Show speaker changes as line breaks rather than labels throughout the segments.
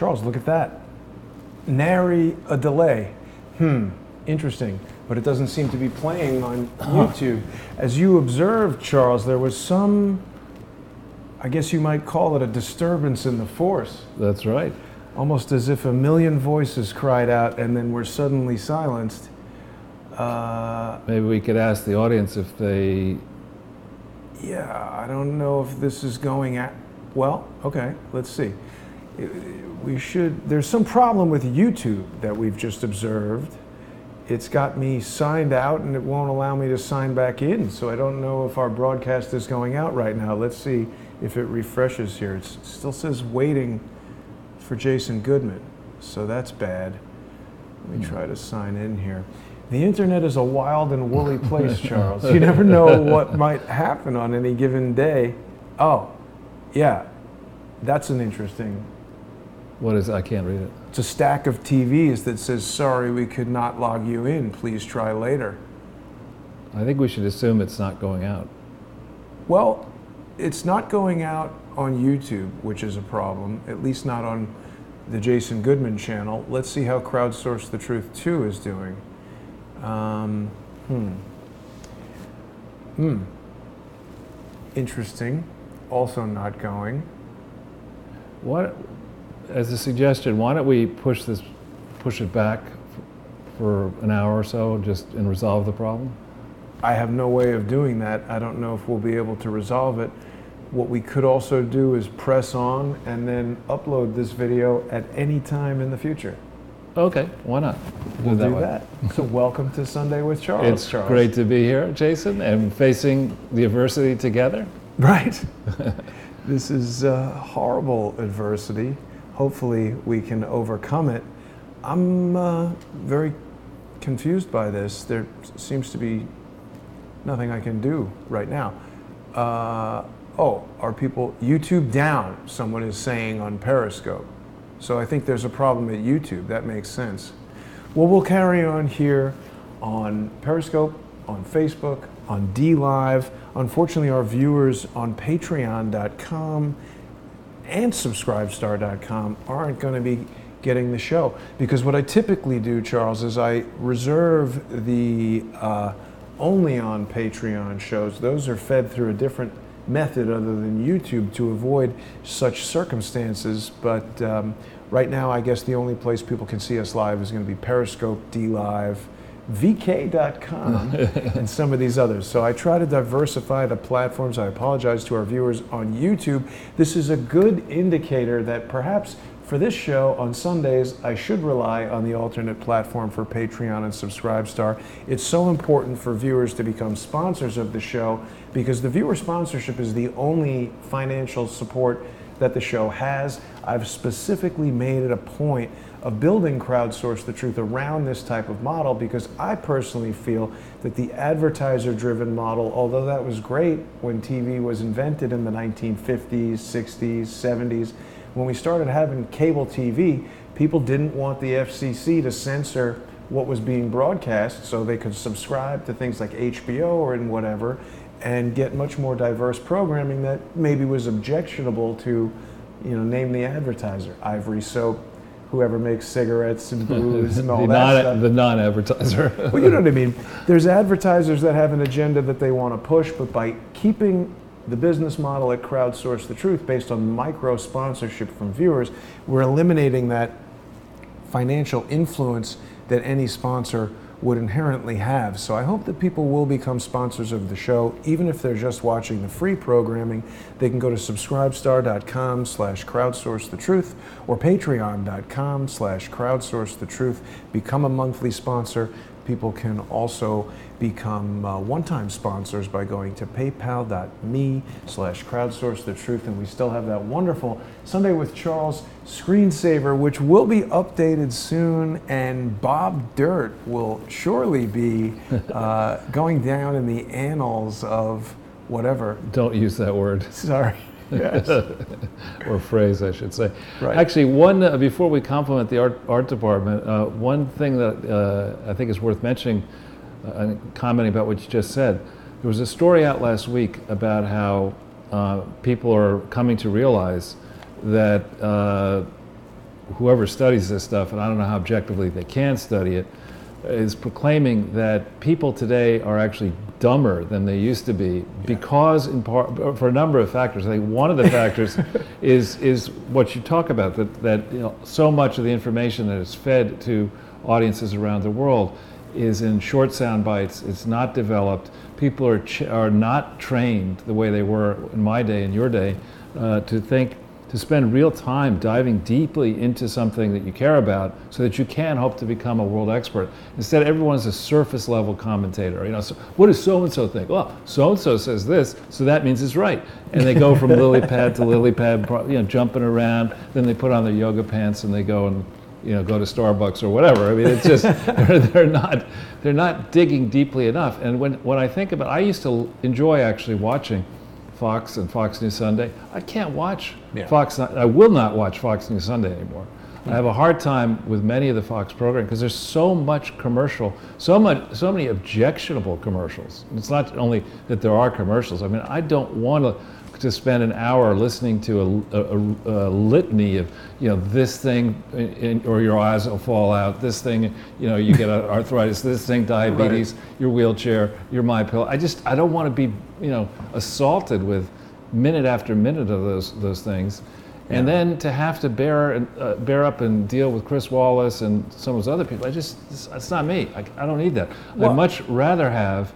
Charles, look at that. Nary a delay. Interesting. But it doesn't seem to be playing on YouTube. As you observed, Charles, there was some, I guess you might call it a disturbance in the force.
That's right.
Almost as if a million voices cried out and then were suddenly silenced.
Maybe we could ask the audience if they...
Yeah, I don't know if this is going at... Well, okay, let's see. We should... There's some problem with YouTube that we've just observed. It's got me signed out and it won't allow me to sign back in, so I don't know if our broadcast is going out right now. Let's see if it refreshes here. It still says waiting for Jason Goodman, so that's bad. Let me try to sign in here. The internet is a wild and woolly place, Charles. You never know what might happen on any given day. Oh, yeah, that's an interesting...
What is it? I can't read it.
It's a stack of TVs that says, sorry, we could not log you in. Please try later.
I think we should assume it's not going out.
Well, it's not going out on YouTube, which is a problem, at least not on the Jason Goodman channel. Let's see how Crowdsource the Truth 2 is doing. Interesting. Also not going.
What, as a suggestion, why don't we push it back for an hour or so and resolve the problem?
I have no way of doing that. I don't know if we'll be able to resolve it. What we could also do is press on and then upload this video at any time in the future.
Okay, why not?
We'll do that. So welcome to Sunday with Charles.
It's
Charles.
Great to be here, Jason, and facing the adversity together.
Right. This is horrible adversity. Hopefully we can overcome it. I'm very confused by this. There seems to be nothing I can do right now. Oh, are people, YouTube down, someone is saying on Periscope. So I think there's a problem at YouTube. That makes sense. Well, we'll carry on here on Periscope, on Facebook, on DLive. Unfortunately, our viewers on patreon.com and subscribestar.com aren't going to be getting the show. Because what I typically do, Charles, is I reserve the only on Patreon shows. Those are fed through a different method other than YouTube to avoid such circumstances. But right now, I guess the only place people can see us live is going to be Periscope, DLive, VK.com, and some of these others. So I try to diversify the platforms. I apologize to our viewers on YouTube. This is a good indicator that perhaps for this show on Sundays, I should rely on the alternate platform for Patreon and Subscribestar. It's so important for viewers to become sponsors of the show because the viewer sponsorship is the only financial support that the show has. I've specifically made it a point of building Crowdsource the Truth around this type of model because I personally feel that the advertiser-driven model, although that was great when TV was invented in the 1950s, 60s, 70s, when we started having cable TV, people didn't want the FCC to censor what was being broadcast so they could subscribe to things like HBO or in whatever and get much more diverse programming that maybe was objectionable to, name the advertiser, Ivory Soap, whoever makes cigarettes and booze and all that stuff.
The non-advertiser.
Well, you know what I mean. There's advertisers that have an agenda that they want to push, but by keeping the business model at Crowdsource the Truth based on micro sponsorship from viewers, we're eliminating that financial influence that any sponsor would inherently have. So I hope that people will become sponsors of the show, even if they're just watching the free programming. They can go to subscribestar.com/crowdsourcethetruth or patreon.com/crowdsourcethetruth, become a monthly sponsor. People can also become one-time sponsors by going to paypal.me/crowdsourcethetruth. And we still have that wonderful Sunday with Charles screensaver, which will be updated soon. And Bob Dirt will surely be going down in the annals of whatever.
Don't use that word.
Sorry. Yes.
Or phrase, I should say.
Right.
Actually, before we compliment the art department, one thing that I think is worth mentioning, commenting about what you just said, there was a story out last week about how people are coming to realize that whoever studies this stuff, and I don't know how objectively they can study it, is proclaiming that people today are actually dumber than they used to be because, in part, for a number of factors. I think one of the factors is what you talk about, that so much of the information that is fed to audiences around the world is in short sound bites. It's not developed. People are not trained the way they were in my day and your day to spend real time diving deeply into something that you care about so that you can hope to become a world expert. Instead, everyone's a surface level commentator. So what does so-and-so think? Well, so-and-so says this, so that means it's right. And they go from lily pad to lily pad, jumping around. Then they put on their yoga pants and they go and go to Starbucks or whatever. I mean, it's just, they're not digging deeply enough. And when I think about, I used to enjoy actually watching Fox and Fox News Sunday. I can't watch Fox. I will not watch Fox News Sunday anymore. I have a hard time with many of the Fox programs because there's so much commercial, so many objectionable commercials. It's not only that there are commercials. I mean, I don't want to spend an hour listening to a litany of this thing, or your eyes will fall out. This thing, you get arthritis. This thing, diabetes. Right. Your wheelchair. Your MyPillow. I don't want to be assaulted with minute after minute of those things, and then to have to bear up and deal with Chris Wallace and some of those other people. It's not me. I don't need that. Well, I'd much rather have,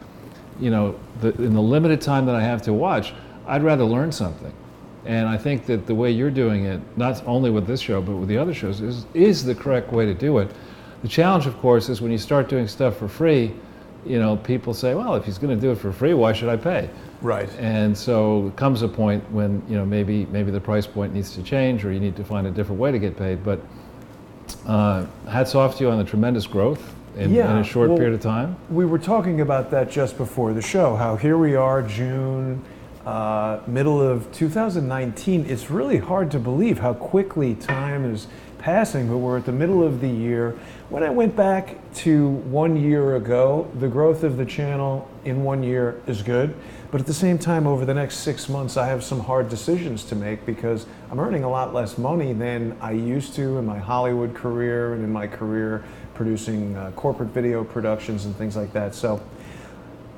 in the limited time that I have to watch, I'd rather learn something. And I think that the way you're doing it, not only with this show, but with the other shows, is the correct way to do it. The challenge, of course, is when you start doing stuff for free, people say, well, if he's going to do it for free, why should I pay?
Right.
And so comes a point when, maybe the price point needs to change, or you need to find a different way to get paid. But hats off to you on the tremendous growth in a short period of time.
We were talking about that just before the show, how here we are, June, middle of 2019. It's really hard to believe how quickly time is passing, but we're at the middle of the year. When I went back to 1 year ago, the growth of the channel in 1 year is good, but at the same time, over the next 6 months, I have some hard decisions to make because I'm earning a lot less money than I used to in my Hollywood career and in my career producing corporate video productions and things like that. So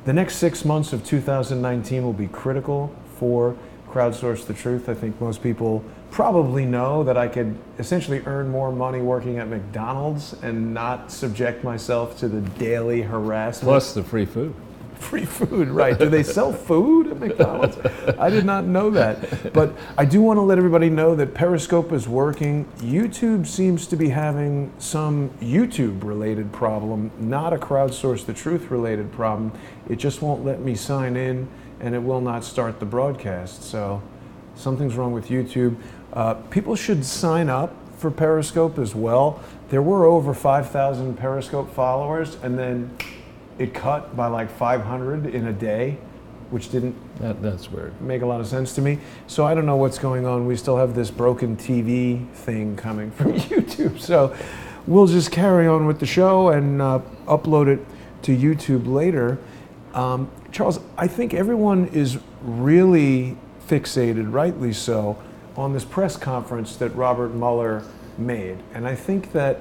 the next 6 months of 2019 will be critical for Crowdsource the Truth. I think most people probably know that I could essentially earn more money working at McDonald's and not subject myself to the daily harassment.
Plus the free food.
Free food, right. Do they sell food at McDonald's? I did not know that. But I do want to let everybody know that Periscope is working. YouTube seems to be having some YouTube-related problem, not a Crowdsource the Truth-related problem. It just won't let me sign in, and it will not start the broadcast. So something's wrong with YouTube. People should sign up for Periscope as well. There were over 5,000 Periscope followers, and then it cut by like 500 in a day, which didn't
that's weird.
Make a lot of sense to me. So I don't know what's going on. We still have this broken TV thing coming from YouTube. So we'll just carry on with the show and upload it to YouTube later. Charles, I think everyone is really fixated, rightly so, on this press conference that Robert Mueller made. And I think that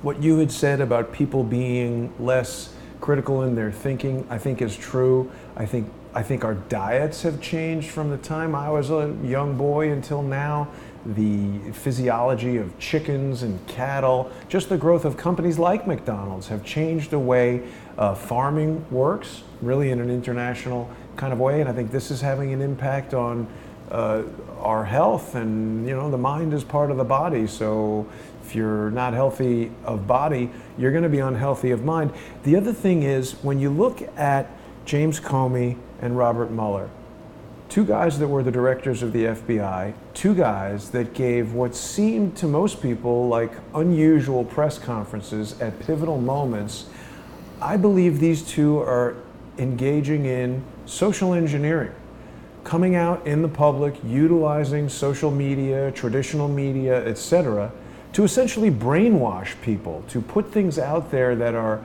what you had said about people being less critical in their thinking, I think is true. I think our diets have changed from the time I was a young boy until now. The physiology of chickens and cattle, just the growth of companies like McDonald's have changed the way farming works, really in an international kind of way. And I think this is having an impact on our health. And the mind is part of the body. So if you're not healthy of body, you're going to be unhealthy of mind. The other thing is, when you look at James Comey and Robert Mueller, two guys that were the directors of the FBI, two guys that gave what seemed to most people like unusual press conferences at pivotal moments, I believe these two are engaging in social engineering, coming out in the public, utilizing social media, traditional media, etc., to essentially brainwash people, to put things out there that are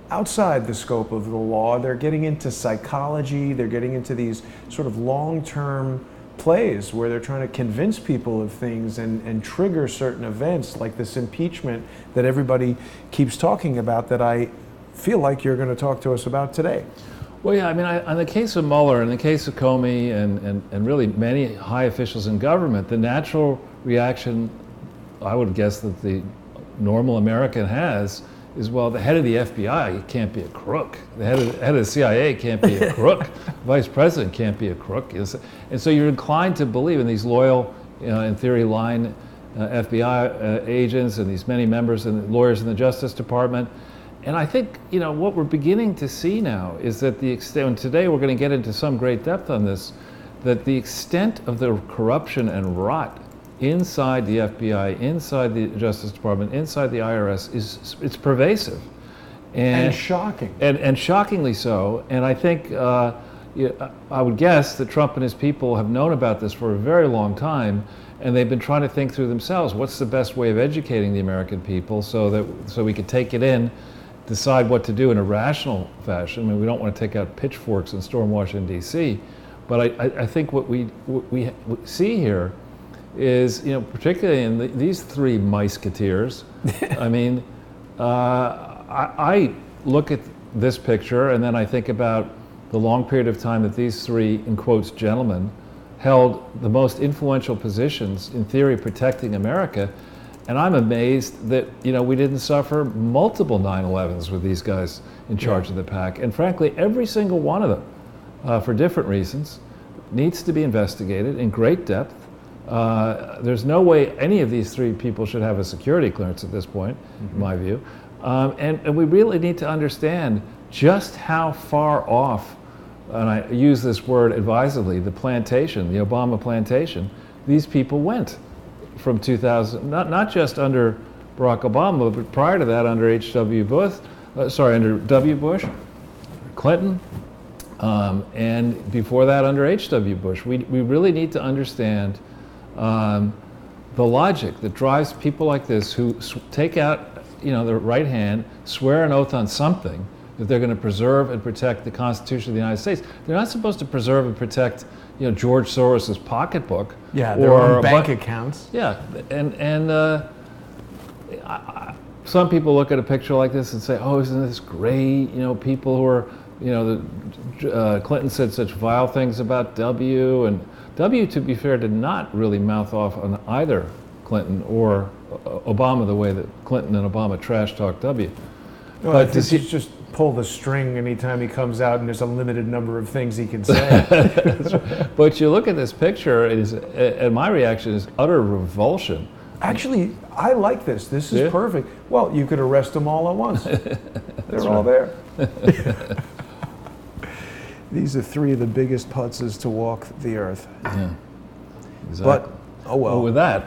outside the scope of the law. They're getting into psychology, they're getting into these sort of long-term plays where they're trying to convince people of things and trigger certain events like this impeachment that everybody keeps talking about that I feel like you're going to talk to us about today.
Well, yeah, I mean, on the case of Mueller, in the case of Comey, and really many high officials in government, the natural reaction, I would guess, that the normal American has is, well, the head of the FBI can't be a crook. The head of the CIA can't be a crook. Vice president can't be a crook. And so you're inclined to believe in these loyal, in theory, line FBI agents and these many members and lawyers in the Justice Department. And I think, what we're beginning to see now is that the extent, and today we're going to get into some great depth on this, that the extent of the corruption and rot inside the FBI, inside the Justice Department, inside the IRS it's pervasive.
And shocking.
And shockingly so. And I think, I would guess that Trump and his people have known about this for a very long time, and they've been trying to think through themselves, what's the best way of educating the American people so we could take it in, decide what to do in a rational fashion. I mean, we don't want to take out pitchforks and storm Washington, D.C., but I think what we see here is, particularly in these three musketeers, I mean, I look at this picture and then I think about the long period of time that these three, in quotes, gentlemen held the most influential positions, in theory, protecting America. And I'm amazed that, we didn't suffer multiple 9/11s with these guys in charge of the pack. And frankly, every single one of them, for different reasons, needs to be investigated in great depth. There's no way any of these three people should have a security clearance at this point, in my view. And we really need to understand just how far off, and I use this word advisedly, the plantation, the Obama plantation, these people went from 2000, not just under Barack Obama, but prior to that under under W. Bush, Clinton, and before that under H.W. Bush. We really need to understand the logic that drives people like this who take out, their right hand, swear an oath on something that they're going to preserve and protect the Constitution of the United States. They're not supposed to preserve and protect, George Soros's pocketbook.
Yeah, their own bank accounts.
Yeah, and some people look at a picture like this and say, "Oh, isn't this great?" People who are, Clinton said such vile things about W, and W, to be fair, did not really mouth off on either Clinton or Obama the way that Clinton and Obama trash talk W.
Well, but he's just pull the string anytime he comes out, and there's a limited number of things he can say.
But you look at this picture, and my reaction is utter revulsion.
Actually, I like this. This is perfect. Well, you could arrest them all at once. They're all there. These are three of the biggest putzes to walk the earth.
Yeah, exactly.
But,
well, with that,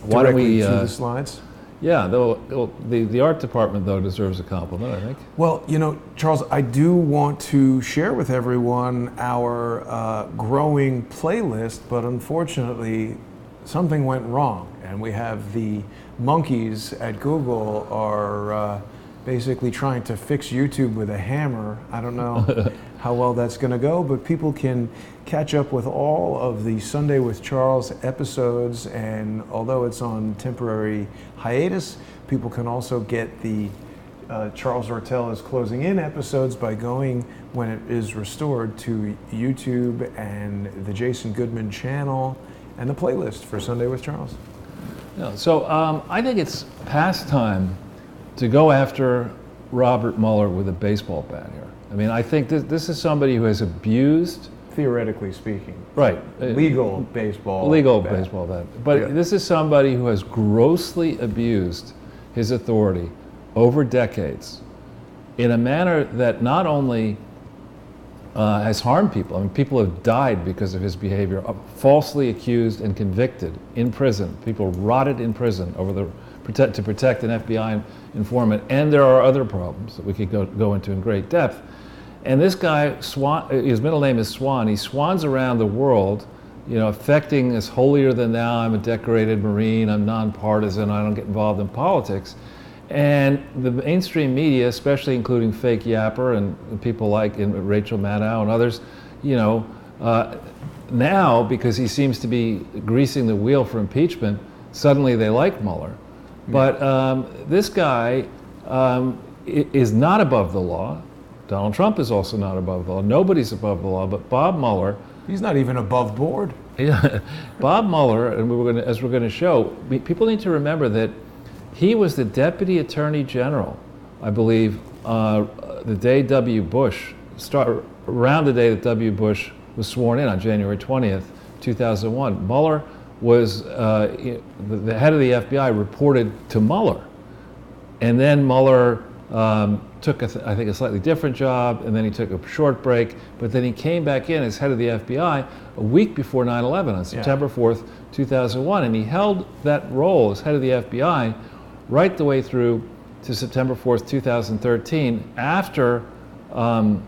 why don't we...
to the slides?
Yeah, the art department, though, deserves a compliment, I think.
Well, Charles, I do want to share with everyone our growing playlist, but unfortunately, something went wrong. And we have the monkeys at Google are basically trying to fix YouTube with a hammer. I don't know how well that's going to go, but people can catch up with all of the Sunday with Charles episodes, and although it's on temporary hiatus, people can also get the Charles Ortel is Closing In episodes by going, when it is restored, to YouTube and the Jason Goodman channel and the playlist for Sunday with Charles.
Yeah, so I think it's past time to go after Robert Mueller with a baseball bat here. I mean, I think this is somebody who has abused...
Theoretically speaking.
Right.
Legal baseball
bat. But this is somebody who has grossly abused his authority over decades in a manner that not only has harmed people. I mean, people have died because of his behavior, falsely accused and convicted in prison. People rotted in prison to protect an FBI informant, and there are other problems that we could go into in great depth. And this guy, his middle name is Swan. He swans around the world, affecting as holier than thou. I'm a decorated Marine. I'm nonpartisan. I don't get involved in politics. And the mainstream media, especially including Fake Yapper and people like Rachel Maddow and others, Now, because he seems to be greasing the wheel for impeachment, suddenly they like Mueller. But this guy is not above the law. Donald Trump is also not above the law. Nobody's above the law, but Bob Mueller.
He's not even above board.
Yeah, Bob Mueller, and as we're going to show, people need to remember that he was the Deputy Attorney General, I believe, the day W. Bush, around the day that W. Bush was sworn in on January 20th, 2001. Mueller was, the head of the FBI reported to Mueller. And then Mueller took, I think, a slightly different job, and then he took a short break, but then he came back in as head of the FBI a week before 9/11, on September 4th, 2001, and he held that role as head of the FBI right the way through to September 4th, 2013, after Barack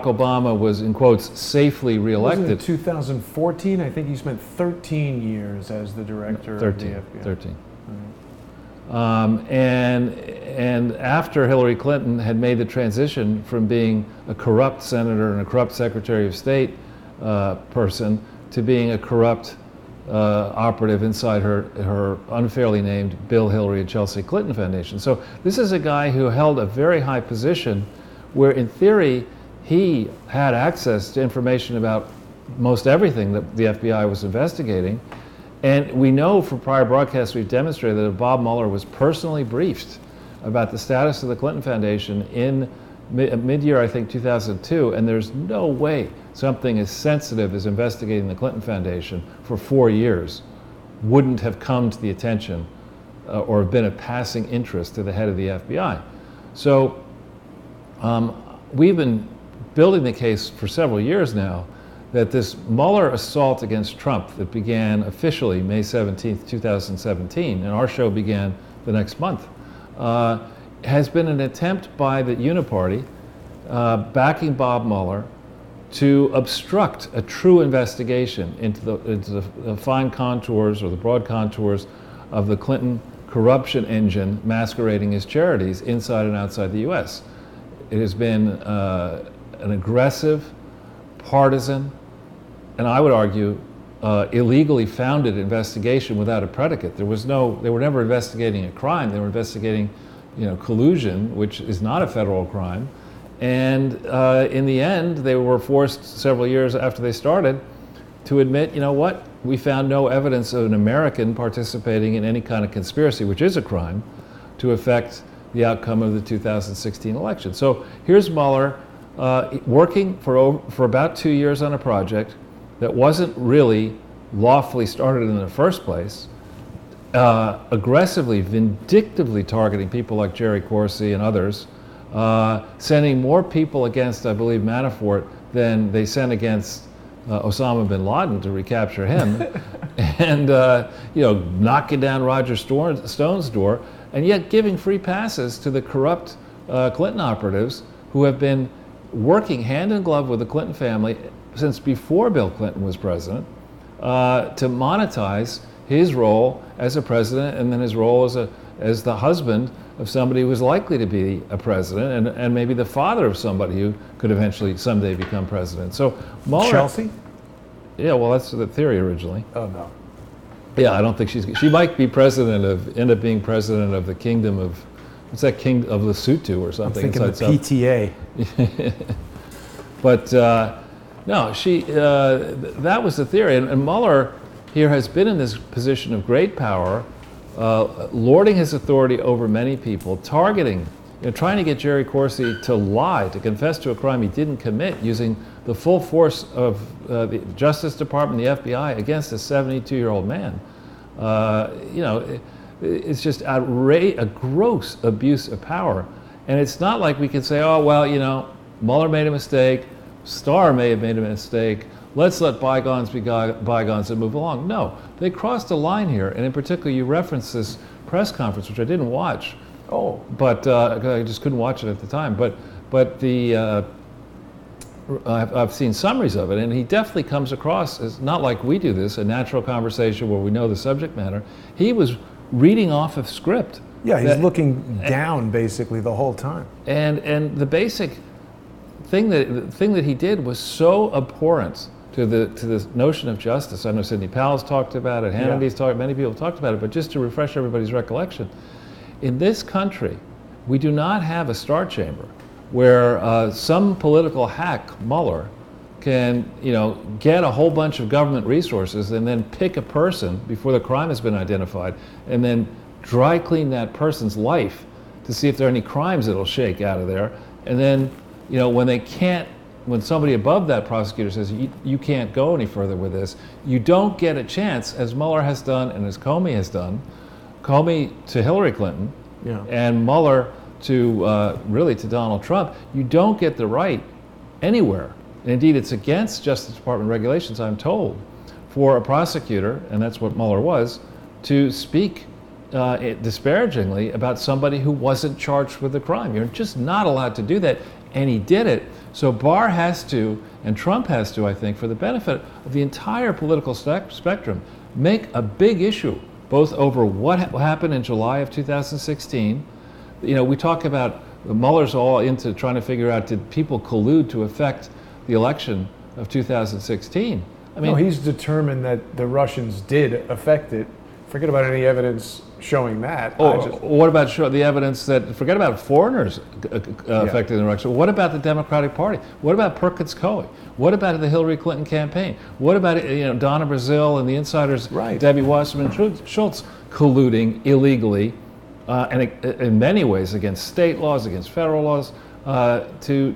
Obama was, in quotes, safely reelected.
In 2014, I think he spent 13 years as the director of the FBI.
13. And after Hillary Clinton had made the transition from being a corrupt senator and a corrupt Secretary of State person to being a corrupt operative inside her unfairly named Bill, Hillary, and Chelsea Clinton Foundation. So this is a guy who held a very high position where, in theory, he had access to information about most everything that the FBI was investigating. And we know from prior broadcasts we've demonstrated that Bob Mueller was personally briefed about the status of the Clinton Foundation in mid-year, I think, 2002, and there's no way something as sensitive as investigating the Clinton Foundation for 4 years wouldn't have come to the attention or have been a passing interest to the head of the FBI. So we've been building the case for several years now that this Mueller assault against Trump that began officially May 17th, 2017, and our show began the next month, has been an attempt by the Uniparty, backing Bob Mueller, to obstruct a true investigation into the fine contours or the broad contours of the Clinton corruption engine masquerading as charities inside and outside the U.S. It has been an aggressive, partisan, and I would argue illegally founded investigation without a predicate. They were never investigating a crime. They were investigating, collusion, which is not a federal crime. And in the end, they were forced several years after they started to admit, we found no evidence of an American participating in any kind of conspiracy, which is a crime, to affect the outcome of the 2016 election. So here's Mueller working for about 2 years on a project that wasn't really lawfully started in the first place, aggressively, vindictively targeting people like Jerry Corsi and others, sending more people against, I believe, Manafort than they sent against Osama bin Laden to recapture him, and knocking down Roger Stone's door, and yet giving free passes to the corrupt Clinton operatives who have been working hand in glove with the Clinton family since before Bill Clinton was president, to monetize his role as a president and then his role as the husband of somebody who was likely to be a president and maybe the father of somebody who could eventually someday become president. So Mueller,
Chelsea?
Yeah, well, that's the theory originally.
Oh, no.
Yeah, I don't think she might be end up being president of the kingdom of, what's that, king of Lesotho or something?
I'm thinking the PTA.
But no, that was the theory. And Mueller here has been in this position of great power, lording his authority over many people, targeting, trying to get Jerry Corsi to lie, to confess to a crime he didn't commit, using the full force of the Justice Department, the FBI, against a 72-year-old man. It's just a gross abuse of power. And it's not like we can say, oh, well, Mueller made a mistake, Starr may have made a mistake, let's let bygones be bygones and move along. No, they crossed a line here, and in particular, you referenced this press conference, which I didn't watch.
Oh.
But I just couldn't watch it at the time. But I've seen summaries of it, and he definitely comes across as not like we do this, a natural conversation where we know the subject matter. He was reading off of script.
Yeah, he's looking down basically the whole time.
And the basic thing that he did was so abhorrent to the notion of justice. I know Sidney Powell's talked about it, Hannity's talked, many people talked about it, but just to refresh everybody's recollection, in this country, we do not have a star chamber where some political hack, Mueller, can get a whole bunch of government resources and then pick a person before the crime has been identified and then dry clean that person's life to see if there are any crimes that'll shake out of there. And then, when somebody above that prosecutor says, you can't go any further with this, you don't get a chance, as Mueller has done and as Comey has done, Comey to Hillary Clinton, and Mueller to really to Donald Trump, you don't get the right anywhere. And indeed, it's against Justice Department regulations, I'm told, for a prosecutor, and that's what Mueller was, to speak disparagingly about somebody who wasn't charged with the crime. You're just not allowed to do that, and he did it. So Barr has to, and Trump has to, I think, for the benefit of the entire political spectrum, make a big issue, both over what happened in July of 2016. We talk about Mueller's all into trying to figure out, did people collude to affect the election of 2016? I mean,
no, he's determined that the Russians did affect it. Forget about any evidence showing that.
What about the evidence that, forget about foreigners affecting the election. What about the Democratic Party? What about Perkins Coie? What about the Hillary Clinton campaign? What about Donna Brazile and the insiders, Debbie Wasserman Schultz, colluding illegally and in many ways against state laws, against federal laws, to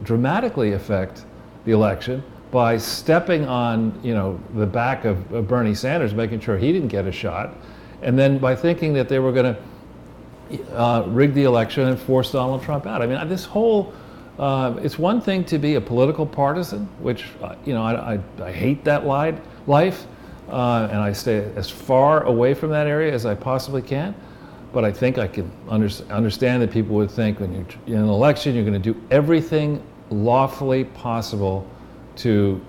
dramatically affect the election by stepping on the back of Bernie Sanders, making sure he didn't get a shot, and then by thinking that they were going to rig the election and force Donald Trump out. I mean, this whole it's one thing to be a political partisan, which I hate that life, and I stay as far away from that area as I possibly can. But I think I can understand that people would think when you're in an election, you're going to do everything lawfully possible to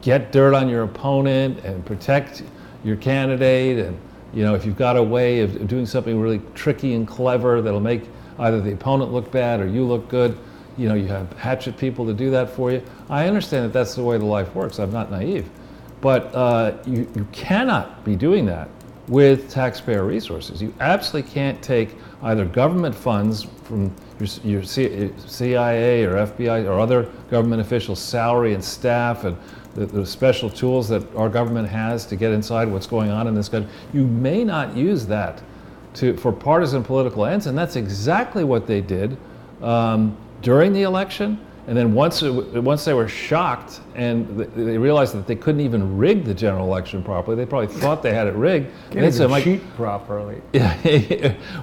get dirt on your opponent and protect your candidate, and if you've got a way of doing something really tricky and clever that'll make either the opponent look bad or you look good, you have hatchet people to do that for you. I understand that that's the way the life works. I'm not naive, but you cannot be doing that with taxpayer resources. You absolutely can't take either government funds from your CIA or FBI or other government officials' salary and staff and the special tools that our government has to get inside what's going on in this country. You may not use that for partisan political ends, and that's exactly what they did during the election. And then once they were shocked and they realized that they couldn't even rig the general election properly, they probably thought they had it rigged.
Can't even cheat properly.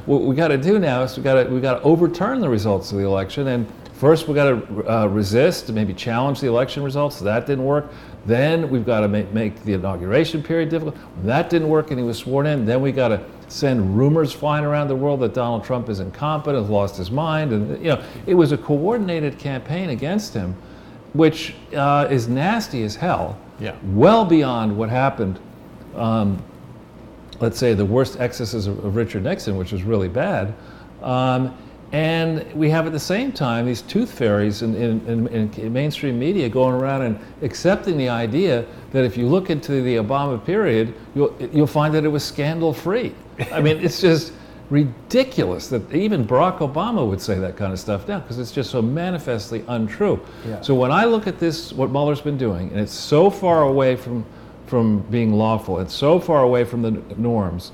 What we got to do now is we got to overturn the results of the election. And first we got to resist, maybe challenge the election results. That didn't work. Then we've got to make the inauguration period difficult. When that didn't work and he was sworn in, then we got to send rumors flying around the world that Donald Trump is incompetent, has lost his mind, and it was a coordinated campaign against him, which is nasty as hell.
Yeah.
Well beyond what happened. Let's say the worst excesses of Richard Nixon, which was really bad. And we have at the same time these tooth fairies in mainstream media going around and accepting the idea that if you look into the Obama period, you'll find that it was scandal-free. I mean, it's just ridiculous that even Barack Obama would say that kind of stuff now, because it's just so manifestly untrue.
Yeah.
So when I look at this, what Mueller's been doing, and it's so far away from being lawful, it's so far away from the norms,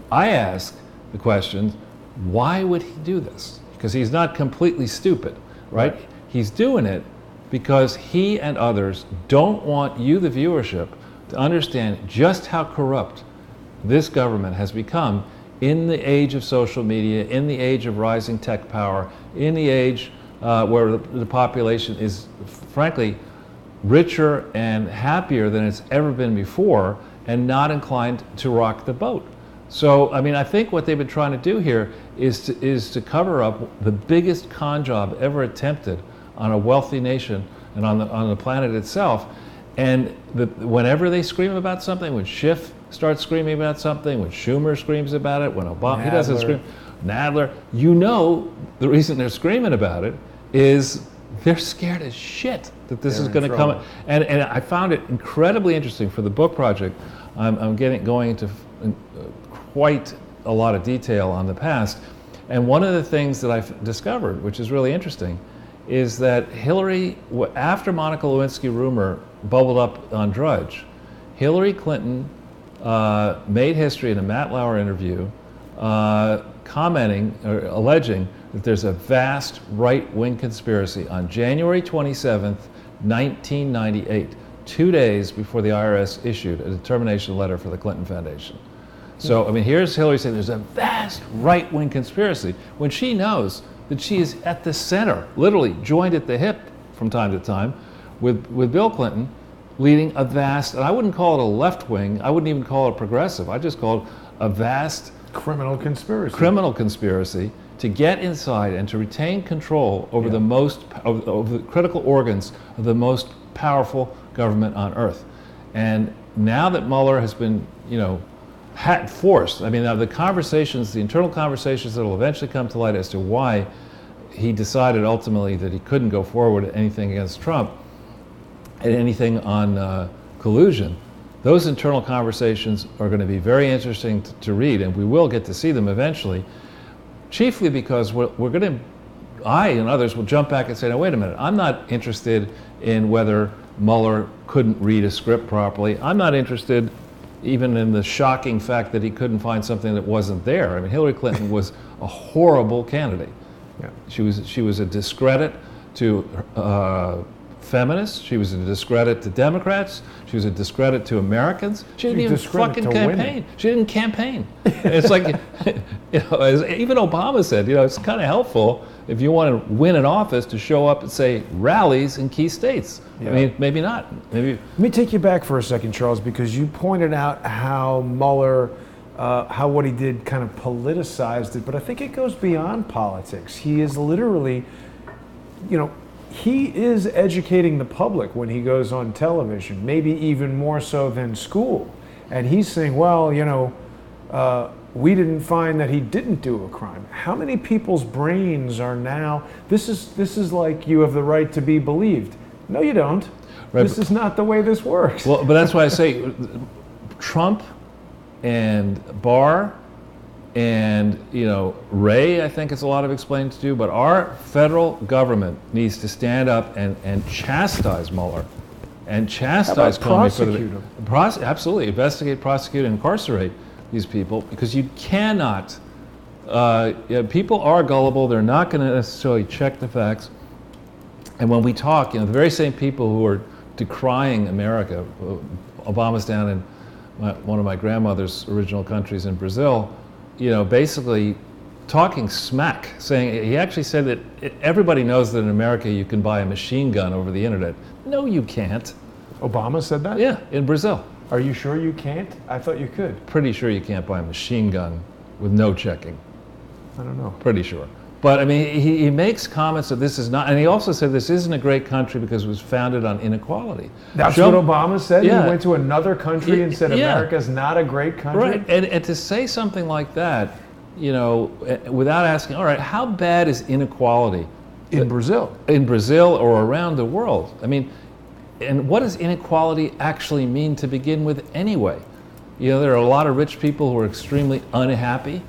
I ask the question, why would he do this? Because he's not completely stupid, right? He's doing it because he and others don't want you, the viewership, to understand just how corrupt this government has become in the age of social media, in the age of rising tech power, in the age where the population is, frankly, richer and happier than it's ever been before, and not inclined to rock the boat. So, I mean, I think what they've been trying to do here is to cover up the biggest con job ever attempted on a wealthy nation and on the planet itself. And whenever they scream about something, when Schiff starts screaming about something, when Schumer screams about it, when Obama, he doesn't scream, Nadler, the reason they're screaming about it is they're scared as shit that this
They're
is
in
going to
trouble.
come. And I found it incredibly interesting for the book project. I'm going into quite a lot of detail on the past. And one of the things that I've discovered, which is really interesting, is that Hillary, after Monica Lewinsky rumor bubbled up on Drudge, Hillary Clinton made history in a Matt Lauer interview, commenting or alleging that there's a vast right-wing conspiracy on January 27th, 1998, 2 days before the IRS issued a determination letter for the Clinton Foundation. So, I mean, here's Hillary saying there's a vast right-wing conspiracy when she knows that she is at the center, literally joined at the hip from time to time with Bill Clinton, leading a vast, and I wouldn't call it a left wing, I wouldn't even call it progressive, I just call it a vast
Criminal conspiracy.
criminal conspiracy to get inside and to retain control over the most, over the critical organs of the most powerful government on earth. And now that Mueller has been, forced, I mean, now the conversations, the internal conversations that will eventually come to light as to why he decided ultimately that he couldn't go forward with anything against Trump and anything on collusion, those internal conversations are going to be very interesting to read, and we will get to see them eventually, chiefly because we're going to, I and others will jump back and say, now wait a minute, I'm not interested in whether Mueller couldn't read a script properly. I'm not interested even in the shocking fact that he couldn't find something that wasn't there. I mean, Hillary Clinton was a horrible candidate.
Yeah.
She was a discredit to feminists. She was a discredit to Democrats. She was a discredit to Americans. She didn't even fucking campaign.
Women.
She didn't campaign. It's like, as even Obama said, it's kind of helpful if you want to win an office to show up at, say, rallies in key states.
Yeah.
I mean, maybe not. Maybe.
Let me take you back for a second, Charles, because you pointed out how Mueller, how what he did kind of politicized it, but I think it goes beyond politics. He is literally, he is educating the public when he goes on television, maybe even more so than school. And he's saying, well, we didn't find that he didn't do a crime. How many people's brains are now, this is like you have the right to be believed. No, you don't.
Right,
this is not the way this works.
Well, but that's why I say Trump and Barr and, Ray, I think it's a lot of explaining to do, but our federal government needs to stand up and chastise Mueller and chastise Comey for the absolutely investigate, prosecute, and incarcerate these people, because you cannot. People are gullible. They're not going to necessarily check the facts. And when we talk, the very same people who are decrying America, Obama's down in one of my grandmother's original countries in Brazil, basically talking smack, saying, he actually said that everybody knows that in America you can buy a machine gun over the internet. No, you can't.
Obama said that?
Yeah, in Brazil.
Are you sure you can't? I thought you could.
Pretty sure you can't buy a machine gun with no checking.
I don't know.
Pretty sure. But I mean, he makes comments that this is not, and he also said this isn't a great country because it was founded on inequality.
That's what Obama said?
Yeah.
He went to another country and said America's not a great country?
Right, and to say something like that, without asking, all right, how bad is inequality?
In Brazil.
In Brazil or around the world. I mean, and what does inequality actually mean to begin with anyway? There are a lot of rich people who are extremely unhappy,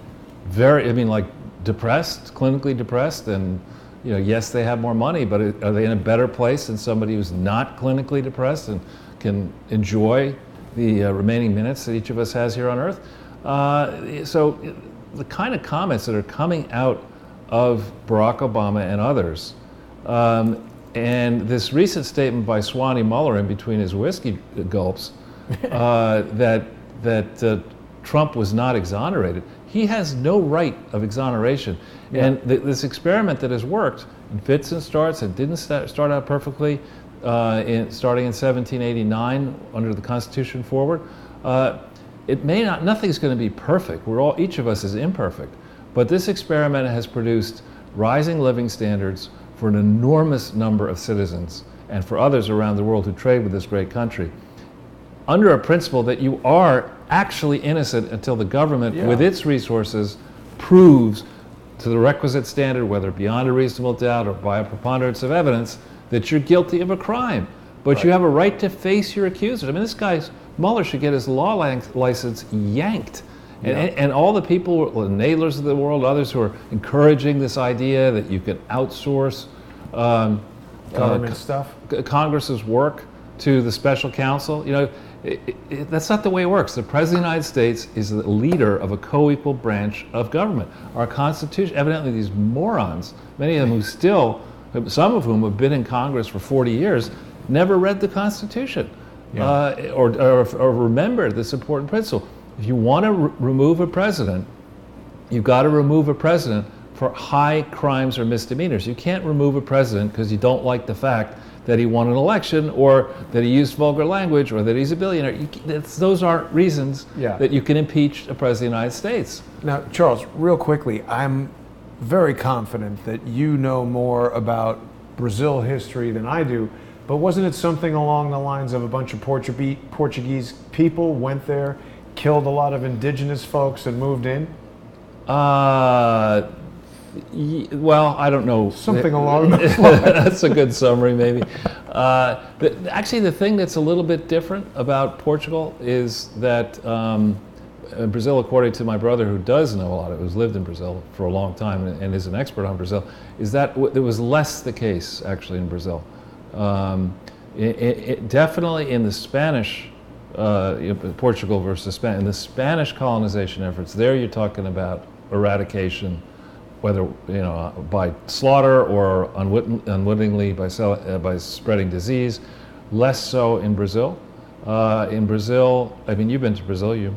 depressed, clinically depressed, and yes, they have more money, but are they in a better place than somebody who's not clinically depressed and can enjoy the remaining minutes that each of us has here on Earth? So the kind of comments that are coming out of Barack Obama and others, and this recent statement by Swanee Mueller in between his whiskey gulps, that Trump was not exonerated. He has no right of exoneration. Yeah. And this experiment that has worked in fits and starts, and didn't start out perfectly starting in 1789 under the Constitution forward, it may not, nothing's going to be perfect. Each of us is imperfect. But this experiment has produced rising living standards for an enormous number of citizens and for others around the world who trade with this great country, under a principle that you are actually innocent until the government, with its resources, proves to the requisite standard, whether beyond a reasonable doubt or by a preponderance of evidence, that you're guilty of a crime. But you have a right to face your accusers. I mean, this guy, Mueller, should get his law license yanked. And all the people, the Nadlers of the world, others who are encouraging this idea that you can outsource
government stuff,
Congress's work to the special counsel, you know, that's not the way it works. The President of the United States is the leader of a co-equal branch of government. Our Constitution, evidently these morons, many of them who still, some of whom have been in Congress for 40 years, never read the Constitution or remember this important principle. If you want to remove a president, you've got to remove a president for high crimes or misdemeanors. You can't remove a president because you don't like the fact that he won an election or that he used vulgar language or that he's a billionaire. Those aren't reasons that you can impeach a president of the United States.
Now, Charles, real quickly, I'm very confident that you know more about Brazil history than I do, but wasn't it something along the lines of a bunch of Portuguese people went there, killed a lot of indigenous folks and moved in?
Well, I don't know.
Something along those lines.
That's a good summary, maybe. Actually, the thing that's a little bit different about Portugal is that Brazil, according to my brother, who does know a lot, who's lived in Brazil for a long time and is an expert on Brazil, is that it was less the case, actually, in Brazil. Definitely in the Spanish, Portugal versus Spain, in the Spanish colonization efforts, there you're talking about eradication, whether by slaughter or unwittingly by spreading disease. Less so in Brazil. In Brazil, I mean, you've been to Brazil.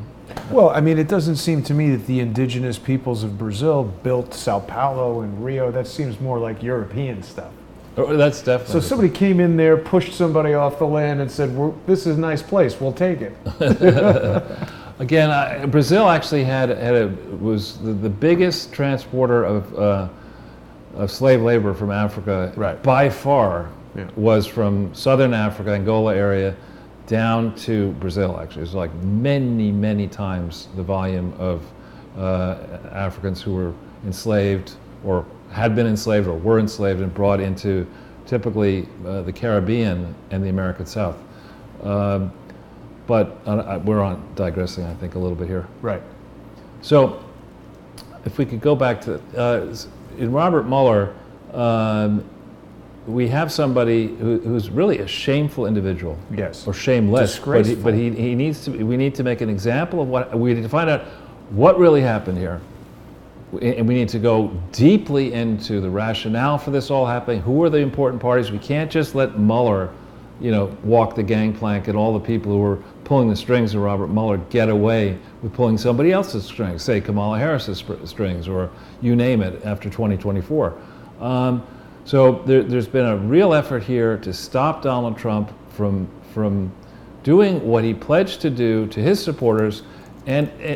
Well, I mean, it doesn't seem to me that the indigenous peoples of Brazil built Sao Paulo and Rio. That seems more like European stuff.
That's definitely.
So somebody came in there, pushed somebody off the land, and said, "This is a nice place. We'll take it."
Again, Brazil actually was the biggest transporter of slave labor from Africa by far. Was from southern Africa, Angola area, down to Brazil. Actually, it was like many times the volume of Africans who were enslaved or had been enslaved or were enslaved and brought into typically the Caribbean and the American South. But we're digressing, I think, a little bit here.
Right.
So, if we could go back to in Robert Mueller, we have somebody who's really a shameful individual.
Yes.
Or shameless.
Disgraceful.
But he needs to. We need to make an example of what we need to find out what really happened here, and we need to go deeply into the rationale for this all happening. Who are the important parties? We can't just let Mueller, walk the gangplank and all the people who were pulling the strings of Robert Mueller get away with pulling somebody else's strings, say Kamala Harris's strings, or you name it, after 2024. So there's been a real effort here to stop Donald Trump from doing what he pledged to do to his supporters, and